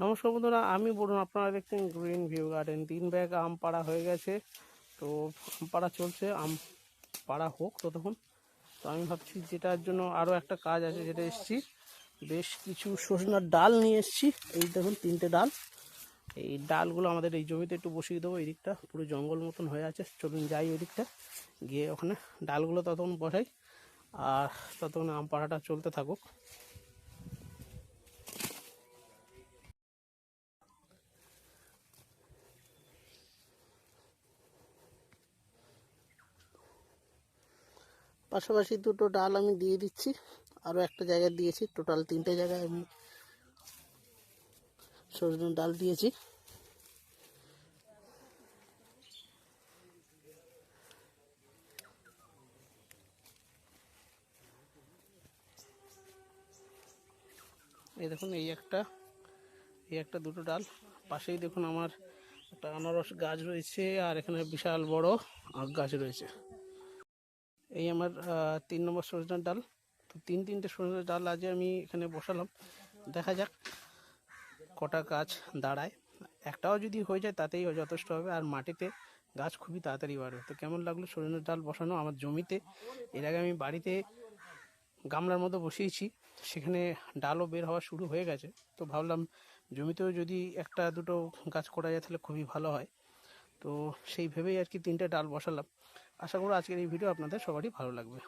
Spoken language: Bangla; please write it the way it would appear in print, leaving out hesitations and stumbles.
নমস্কার বন্ধুরা, আমি বলুন, আপনারা দেখছেন গ্রিন ভিউ গার্ডেন। 3 ব্যাগ আম পাড়া হয়ে গেছে। তো আম পাড়া চলছে, আম পাড়া হোক ততক্ষণ। তো আমি ভাবছি যেটার জন্য আরও একটা কাজ আছে, যেটা এসছি, বেশ কিছু সজনার ডাল নিয়ে এসছি। এই দেখুন 3টে ডাল। এই ডালগুলো আমাদের এই জমিতে একটু বসিয়ে দেবো। এই দিকটা পুরো জঙ্গল মতন হয়ে আছে, চলুন যাই ওই দিকটা, গিয়ে ওখানে ডালগুলো ততক্ষণ বসাই, আর ততক্ষণ আম পাড়াটা চলতে থাকুক। পাশাপাশি দুটো ডাল আমি দিয়ে দিচ্ছি, আরও একটা জায়গায় দিয়েছি। টোটাল 3টে জায়গায় আমি সজনের ডাল দিয়েছি। এই দেখুন, এই একটা দুটো ডাল। পাশেই দেখুন আমার একটা আনারস গাছ রয়েছে, আর এখানে বিশাল বড় আখ গাছ রয়েছে। এই আমার 3 নম্বর সজনের ডাল। তো তিনটে সজনের ডাল আজ আমি এখানে বসালাম। দেখা যাক কটা গাছ দাঁড়ায়। একটাও যদি হয়ে যায় তাতেই যথেষ্ট হবে, আর মাটিতে গাছ খুবই তাড়াতাড়ি বাড়বে। তো কেমন লাগলো সজনের ডাল বসানো আমার জমিতে? এর আগে আমি বাড়িতে গামলার মধ্যে বসিয়েছি, সেখানে ডালও বের হওয়া শুরু হয়ে গেছে। তো ভাবলাম জমিতেও যদি একটা দুটো গাছ করা যায় তাহলে খুবই ভালো হয়। তো সেই ভেবেই আর কি 3টে ডাল বসালাম। আশা করি আজকের এই ভিডিও আপনাদের সবারই ভালো লাগবে।